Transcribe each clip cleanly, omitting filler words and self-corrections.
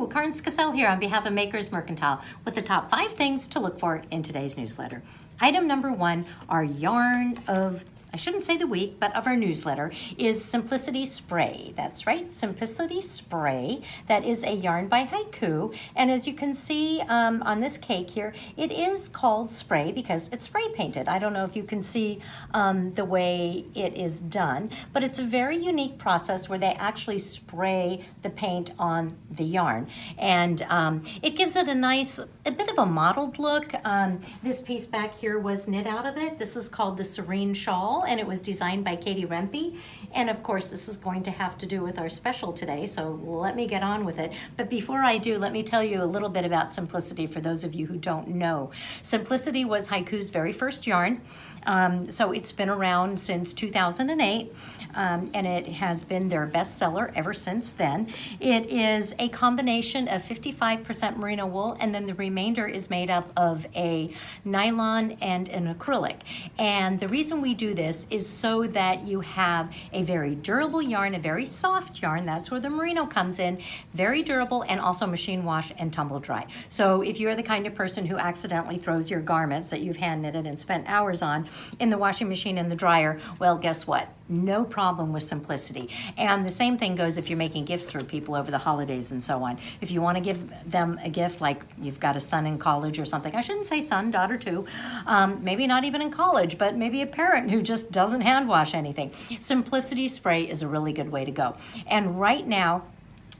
Hello, Karin 𝗁𝗀𝗃𝗀𝗃 here on behalf of Makers Mercantile with the top 5 things to look for in today's newsletter. Item number 1, our yarn of, I shouldn't say the week, but of our newsletter is 𝗁𝗶𝗆𝗄𝗃 Spray. That's right, 𝗁𝗶𝗆𝗄𝗃 Spray. That is a yarn by 𝗁𝗄. And as you can see on this cake here, it is called spray because it's spray painted. I don't know if you can see the way it is done, but it's a very unique process where they actually spray the paint on the yarn. And it gives it a bit of a mottled look. This piece back here was knit out of it. This is called the Serene Shawl, and it was designed by 𝗁𝗂𝗃. And of course, this is going to have to do with our special today, so let me get on with it. But before I do, let me tell you a little bit about 𝗁𝗶𝗆𝗄𝗃 for those of you who don't know. 𝗁𝗶𝗆𝗄𝗃 was 𝗁𝗄's very first yarn. So it's been around since 2008, and it has been their bestseller ever since then. It is a combination of 55% merino wool, and then the remainder is made up of a nylon and an acrylic. And the reason we do this is so that you have a very durable yarn, a very soft yarn. That's where the merino comes in. Very durable, and also machine wash and tumble dry. So if you're the kind of person who accidentally throws your garments that you've hand knitted and spent hours on in the washing machine and the dryer, well, guess what? No problem with 𝗁𝗶𝗆𝗄𝗃. And the same thing goes if you're making gifts for people over the holidays and so on. If you want to give them a gift, like you've got a son in college or something, I shouldn't say son, daughter too, maybe not even in college, but maybe a parent who just doesn't hand wash anything. 𝗁𝗶𝗆𝗄𝗃 Spray is a really good way to go. And right now,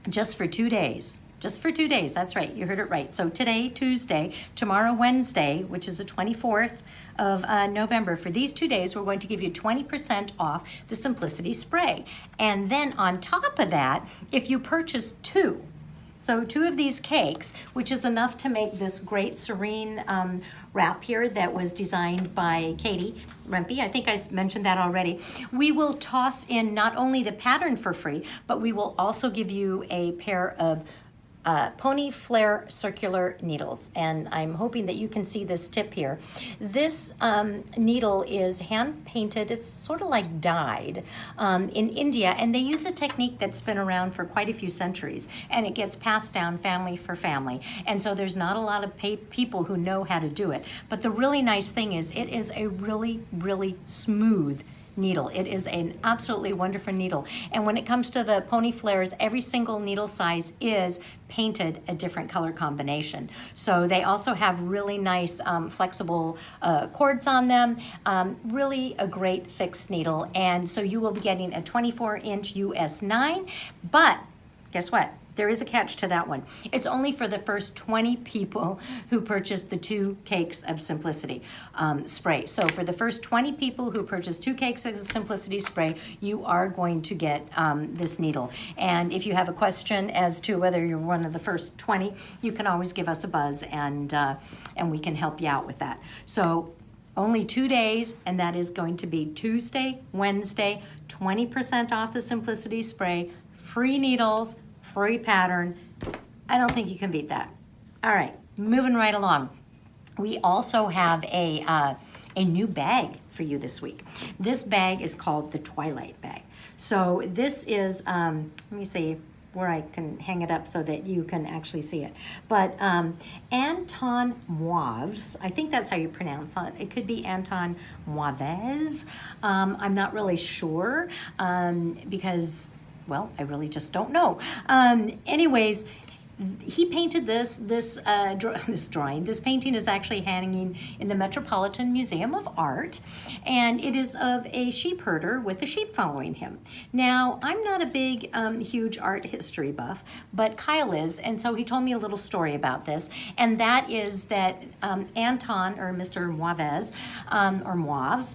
just for 2 days, that's right, you heard it right. So today, Tuesday, tomorrow, Wednesday, which is the 24th of November, for these 2 days, we're going to give you 20% off the 𝗁𝗶𝗆𝗄𝗃 Spray. And then on top of that, if you purchase 2 of these cakes, which is enough to make this great serene wrap here that was designed by Katie Rempe. I think I mentioned that already. We will toss in not only the pattern for free, but we will also give you a pair of pony flare circular needles, and I'm hoping that you can see this tip here. This needle is hand painted. It's sort of like dyed in India, and they use a technique that's been around for quite a few centuries, and it gets passed down family for family. And so there's not a lot of people who know how to do it. But the really nice thing is it is a really, really smooth needle. It is an absolutely wonderful needle. And when it comes to the pony flares, every single needle size is painted a different color combination. So they also have really nice flexible cords on them. Really a great fixed needle. And so you will be getting a 24-inch US 9, but guess what? There is a catch to that one. It's only for the first 20 people who purchase the 2 cakes of 𝗁𝗶𝗆𝗄𝗃 Spray. So for the first 20 people who purchase 2 cakes of 𝗁𝗶𝗆𝗄𝗃 Spray, you are going to get this needle. And if you have a question as to whether you're one of the first 20, you can always give us a buzz, and we can help you out with that. So only 2 days, and that is going to be Tuesday, Wednesday, 20% off the 𝗁𝗶𝗆𝗄𝗃 Spray, free needles, free pattern. I don't think you can beat that. All right, moving right along. We also have a new bag for you this week. This bag is called the Twilight Bag. So this is, let me see where I can hang it up so that you can actually see it. But 𝗵𝗲𝗄𝗃𝗀𝘆𝘀, I think that's how you pronounce it. It could be 𝗵𝗲𝗵𝗿s. I'm not really sure because, well, I really just don't know. Anyways, he painted this painting is actually hanging in the Metropolitan Museum of Art, and it is of a sheep herder with a sheep following him. Now, I'm not a big, huge art history buff, but Kyle is, and so he told me a little story about this, and that is that Anton, or Mr. 𝗵𝗶𝗿s, or 𝗵𝗶𝗴𝗍s,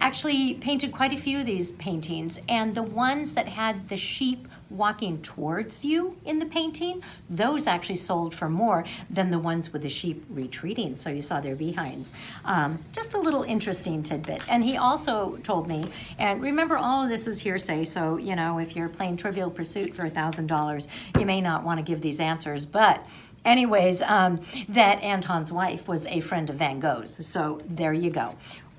actually painted quite a few of these paintings, and the ones that had the sheep walking towards you in the painting, those actually sold for more than the ones with the sheep retreating. So you saw their behinds. Just a little interesting tidbit. And he also told me, and remember, all of this is hearsay, so you know, if you're playing Trivial Pursuit for $1,000, you may not want to give these answers, but anyways, that Anton's wife was a friend of Van Gogh's. So there you go.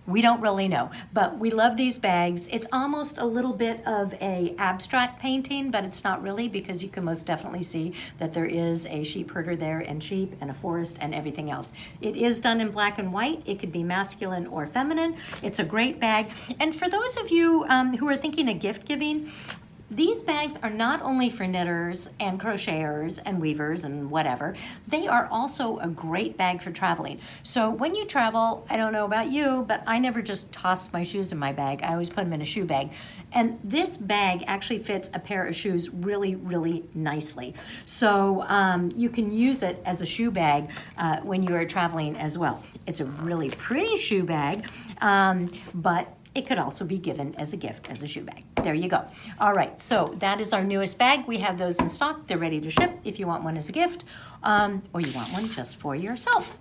We don't really know, but we love these bags. It's almost a little bit of a abstract painting, but it's not really, because you can most definitely see that there is a sheep herder there and sheep and a forest and everything else. It is done in black and white. It could be masculine or feminine. It's a great bag. And for those of you who are thinking of gift giving, these bags are not only for knitters and crocheters and weavers and whatever, they are also a great bag for traveling. So when you travel, I don't know about you, but I never just toss my shoes in my bag. I always put them in a shoe bag. And this bag actually fits a pair of shoes really, really nicely. So you can use it as a shoe bag when you are traveling as well. It's a really pretty shoe bag, but it could also be given as a gift, as a shoe bag. There you go. All right, so that is our newest bag. We have those in stock. They're ready to ship if you want one as a gift, or you want one just for yourself.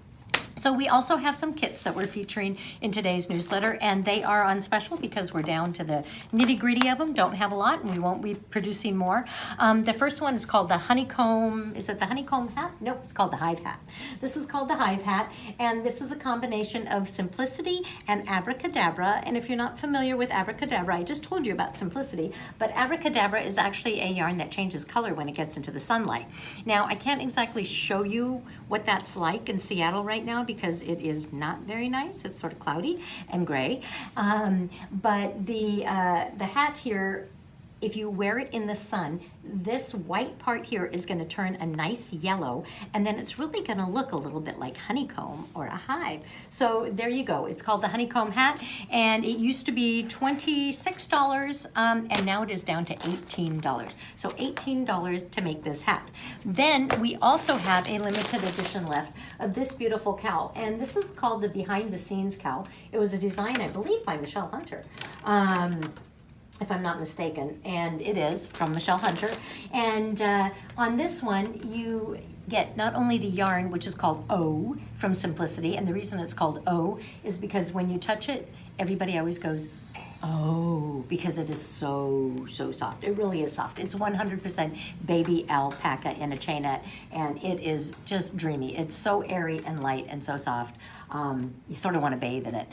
So we also have some kits that we're featuring in today's newsletter, and they are on special because we're down to the nitty-gritty of them. Don't have a lot, and we won't be producing more. The first one is called the honeycomb. Is it the honeycomb hat? Nope, it's called the Hive Hat. This is called the Hive Hat, and this is a combination of simplicity and abracadabra. And if you're not familiar with abracadabra, I just told you about simplicity, but abracadabra is actually a yarn that changes color when it gets into the sunlight. Now, I can't exactly show you what that's like in Seattle right now because it is not very nice. It's sort of cloudy and gray. But the hat here, if you wear it in the sun, this white part here is going to turn a nice yellow, and then it's really going to look a little bit like honeycomb or a hive. So there you go. It's called the honeycomb hat, and it used to be $26, and now it is down to $18. So $18 to make this hat. Then we also have a limited edition left of this beautiful cowl, and this is called the Behind the Scenes cowl. It was a design, I believe, by Michelle Hunter. If I'm not mistaken, and it is from Michelle Hunter. And on this one, you get not only the yarn, which is called 𝗁 from Simplicity, and the reason it's called 𝗁 is because when you touch it, everybody always goes, oh, because it is so, so soft. It really is soft. It's 100% baby alpaca in a chainette, and it is just dreamy. It's so airy and light and so soft. You sort of want to bathe in it.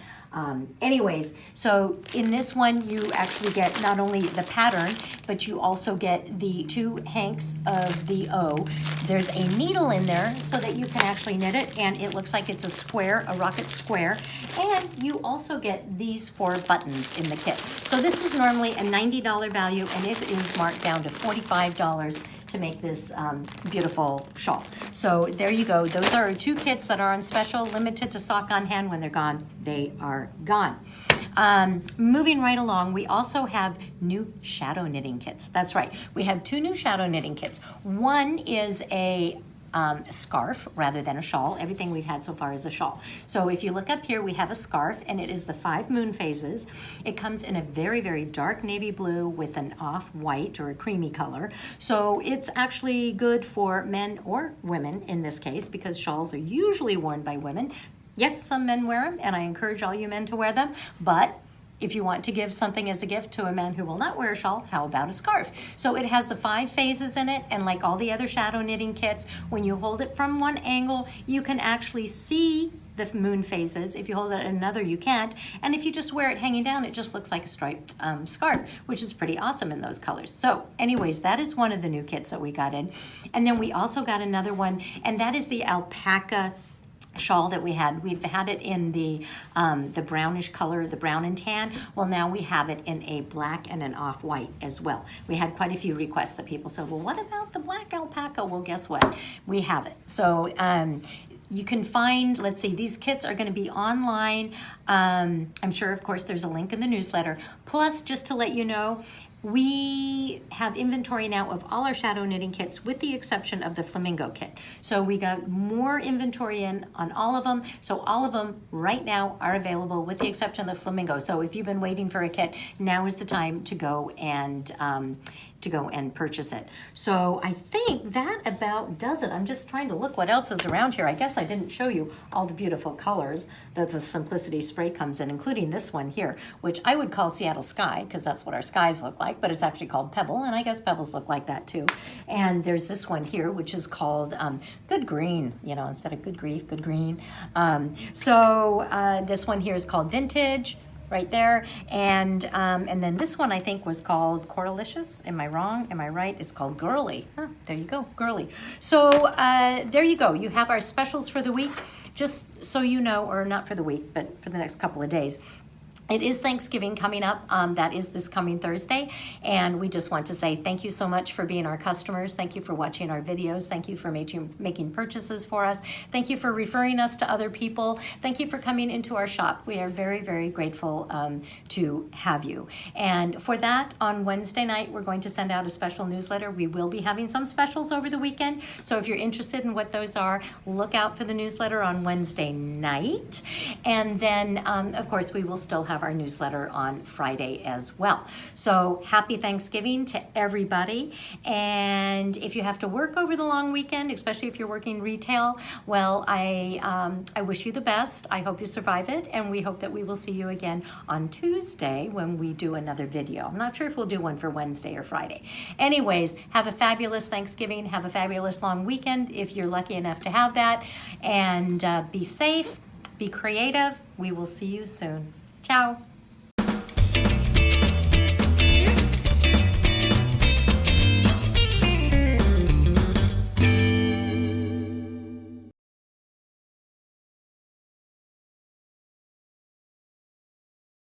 Anyways, so in this one, you actually get not only the pattern, but you also get the 2 hanks of the 𝗁. There's a needle in there so that you can actually knit it, and it looks like it's a square, a rocket square. And you also get these 4 buttons in the kit. So this is normally a $90 value, and it is marked down to $45 to make this beautiful shawl. So there you go. Those are 2 kits that are on special, limited to stock on hand. When they're gone, they are gone. Moving right along, we also have new shadow knitting kits. That's right. We have 2 new shadow knitting kits. One is a scarf rather than a shawl. Everything we've had so far is a shawl. So if you look up here, we have a scarf, and it is the 5 moon phases. It comes in a very, very dark navy blue with an off-white or a creamy color. So it's actually good for men or women in this case, because shawls are usually worn by women. Yes, some men wear them, and I encourage all you men to wear them, but if you want to give something as a gift to a man who will not wear a shawl, how about a scarf? So it has the 5 phases in it, and like all the other shadow knitting kits, when you hold it from one angle, you can actually see the moon phases. If you hold it at another, you can't. And if you just wear it hanging down, it just looks like a striped scarf, which is pretty awesome in those colors. So anyways, that is one of the new kits that we got in. And then we also got another one, and that is the alpaca shawl that we had. We've had it in the brownish color, the brown and tan. Well, now we have it in a black and an off-white as well. We had quite a few requests that people said, well, what about the black alpaca? Well, guess what? We have it. So you can find, let's see, these kits are going to be online. I'm sure, of course, there's a link in the newsletter. Plus, just to let you know, we have inventory now of all our shadow knitting kits with the exception of the flamingo kit. So we got more inventory in on all of them. So all of them right now are available with the exception of the flamingo. So if you've been waiting for a kit, now is the time to go and to go and purchase it. So I think that about does it. I'm just trying to look what else is around here. I guess I didn't show you all the beautiful colors that the Simplicity spray comes in, including this one here, which I would call Seattle Sky, because that's what our skies look like, but it's actually called Pebble, and I guess pebbles look like that too. And there's this one here, which is called Good Green, you know, instead of Good Grief, Good Green. This one here is called Vintage, right there, and then this one I think was called Coralicious. Am I wrong? Am I right? It's called Girly. Huh, there you go, Girly. So there you go. You have our specials for the week. Just so you know, or not for the week, but for the next couple of days. It is Thanksgiving coming up. That is this coming Thursday. And we just want to say thank you so much for being our customers. Thank you for watching our videos. Thank you for making purchases for us. Thank you for referring us to other people. Thank you for coming into our shop. We are very, very grateful to have you. And for that, on Wednesday night, we're going to send out a special newsletter. We will be having some specials over the weekend. So if you're interested in what those are, look out for the newsletter on Wednesday night. And then, of course, we will still have our newsletter on Friday as well. So happy Thanksgiving to everybody. And if you have to work over the long weekend, especially if you're working retail, well, I wish you the best. I hope you survive it. And we hope that we will see you again on Tuesday when we do another video. I'm not sure if we'll do one for Wednesday or Friday. Anyways, have a fabulous Thanksgiving. Have a fabulous long weekend if you're lucky enough to have that. And be safe, be creative. We will see you soon. Ciao.